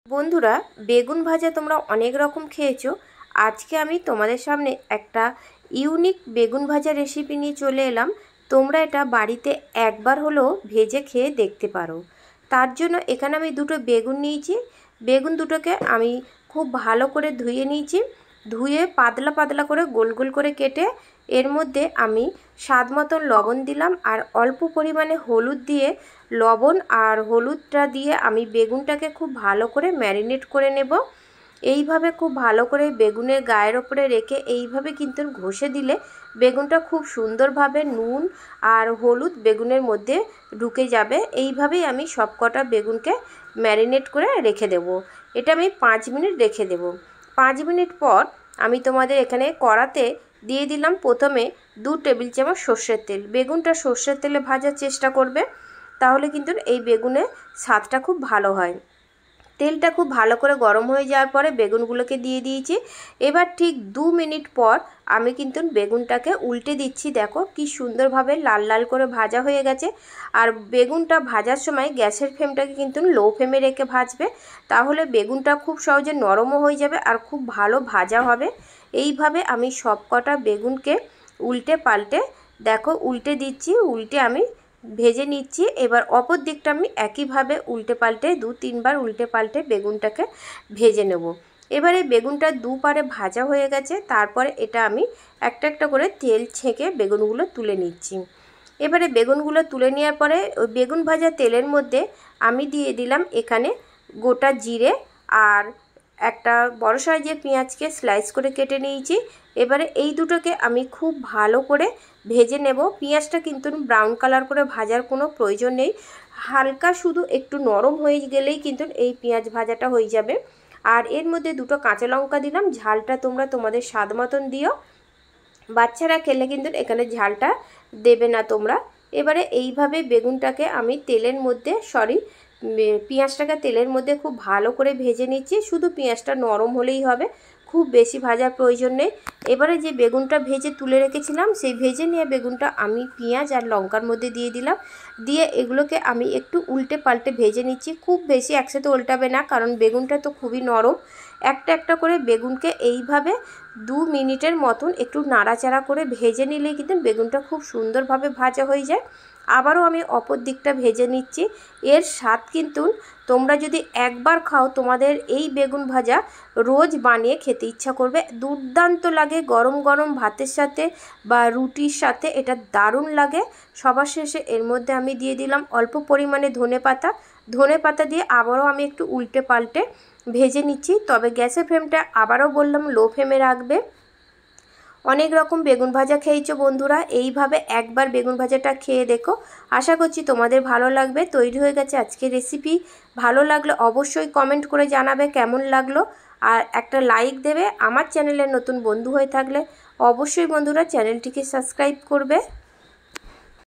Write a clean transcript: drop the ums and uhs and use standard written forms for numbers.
বন্ধুরা, বেগুন ভাজা তোমরা অনেক রকম খেয়েছো। আজকে আমি তোমাদের সামনে একটা ইউনিক বেগুন ভাজা রেসিপি নিয়ে চলে এলাম। তোমরা এটা বাড়িতে একবার হলেও ভেজে খেয়ে দেখতে পারো। তার জন্য এখানে আমি দুটো বেগুন নিয়েছি। বেগুন দুটোকে আমি খুব ভালো করে ধুয়ে নিয়েছি। ধুয়ে পাতলা পাতলা করে গোল গোল করে কেটে এর মধ্যে আমি স্বাদ মতন লবণ দিলাম আর অল্প পরিমাণে হলুদ দিয়ে লবণ আর হলুদটা দিয়ে আমি বেগুনটাকে খুব ভালো করে ম্যারিনেট করে নেব। এইভাবে খুব ভালো করে বেগুনের গায়ের ওপরে রেখে এইভাবে কিন্তু ঘষে দিলে বেগুনটা খুব সুন্দরভাবে নুন আর হলুদ বেগুনের মধ্যে ঢুকে যাবে। এইভাবেই আমি সবকটা বেগুনকে ম্যারিনেট করে রেখে দেব। এটা আমি 5 মিনিট রেখে দেব। 5 মিনিট পর আমি তোমাদের এখানে কড়াতে দিয়ে দিলাম প্রথমে 2 টেবিল চামচ সর্ষের তেল। বেগুনটা সর্ষের তেলে ভাজার চেষ্টা করবে, তাহলে কিন্তু এই বেগুনের স্বাদটা খুব ভালো হয়। তেলটা খুব ভালো করে গরম হয়ে যাওয়ার পরে বেগুনগুলোকে দিয়ে দিয়েছি। এবার ঠিক 2 মিনিট পর আমি কিন্তু বেগুনটাকে উল্টে দিচ্ছি। দেখো কি সুন্দরভাবে লাল লাল করে ভাজা হয়ে গেছে। আর বেগুনটা ভাজার সময় গ্যাসের ফ্লেমটাকে কিন্তু লো ফ্লেমে রেখে ভাজবে, তাহলে বেগুনটা খুব সহজে নরমও হয়ে যাবে আর খুব ভালো ভাজা হবে। এইভাবে আমি সবকটা বেগুনকে উল্টে পাল্টে দেখো উল্টে দিচ্ছি, উল্টে আমি ভেজে নিচ্ছি। এবার অপর দিকটা আমি একইভাবে উল্টে পাল্টে 2-3 বার উল্টে পাল্টে বেগুনটাকে ভেজে নেব। এবারে বেগুনটা দুপারে ভাজা হয়ে গেছে, তারপরে এটা আমি একটা একটা করে তেল ছেঁকে বেগুনগুলো তুলে নিচ্ছি। এবারে বেগুনগুলো তুলে নেওয়ার পরে ওই বেগুন ভাজা তেলের মধ্যে আমি দিয়ে দিলাম এখানে গোটা জিরে আর একটা বড় সাইজের পেঁয়াজকে স্লাইস করে কেটে নিয়েছি। এবারে এই দুটোকে আমি খুব ভালো করে ভেজে নেব। পেঁয়াজটা কিন্তু ব্রাউন কালার করে ভাজার কোনো প্রয়োজন নেই, হালকা শুধু একটু নরম হয়ে গেলেই কিন্তু এই পেঁয়াজ ভাজাটা হয়ে যাবে। আর এর মধ্যে 2টো কাঁচা লঙ্কা দিলাম। ঝালটা তোমরা তোমাদের স্বাদ মতন দিও, বাচ্চারা খেলে কিন্তু এখানে ঝালটা দেবে না তোমরা। এবারে এইভাবে বেগুনটাকে আমি তেলের মধ্যে পেঁয়াজটাকে তেলের মধ্যে খুব ভালো করে ভেজে নিচ্ছি। শুধু পেঁয়াজটা নরম হলেই হবে, খুব বেশি ভাজার প্রয়োজন নেই। এবারে যে বেগুনটা ভেজে তুলে রেখেছিলাম সেই ভেজে নিয়ে বেগুনটা আমি পেঁয়াজ আর লঙ্কার মধ্যে দিয়ে দিলাম। দিয়ে এগুলোকে আমি একটু উল্টে পাল্টে ভেজে নিচ্ছি। খুব বেশি একসাথে উল্টাবে না, কারণ বেগুনটা তো খুবই নরম। একটা একটা করে বেগুনকে এইভাবে 2 মিনিটের মতন একটু নাড়াচাড়া করে ভেজে নিলেই কিন্তু বেগুনটা খুব সুন্দরভাবে ভাজা হয়ে যায়। আবারও আমি অপর দিকটা ভেজে নিচ্ছি। এর স্বাদ কিন্তু তোমরা যদি একবার খাও তোমাদের এই বেগুন ভাজা রোজ বানিয়ে খেতে ইচ্ছা করবে। দুর্দান্ত লাগে গরম গরম ভাতের সাথে বা রুটির সাথে, এটা দারুণ লাগে। সবার শেষে এর মধ্যে আমি দিয়ে দিলাম অল্প পরিমাণে ধনেপাতা দিয়ে আবারও আমি একটু উল্টে পাল্টে ভেজে নিচ্ছি। তবে গ্যাসের ফ্লেমটা আবারও বললাম লো ফ্লেমে রাখবে। অনেক রকম বেগুন ভাজা খেয়েছো বন্ধুরা, এইভাবে একবার বেগুন ভাজাটা খেয়ে দেখো। আশা করছি তোমাদের ভালো লাগবে। তৈরি হয়ে গেছে আজকের রেসিপি। ভালো লাগলে অবশ্যই কমেন্ট করে জানাবে কেমন লাগলো, আর একটা লাইক দেবে। আমার চ্যানেলের নতুন বন্ধু হয়ে থাকলে অবশ্যই বন্ধুরা চ্যানেলটিকে সাবস্ক্রাইব করবে।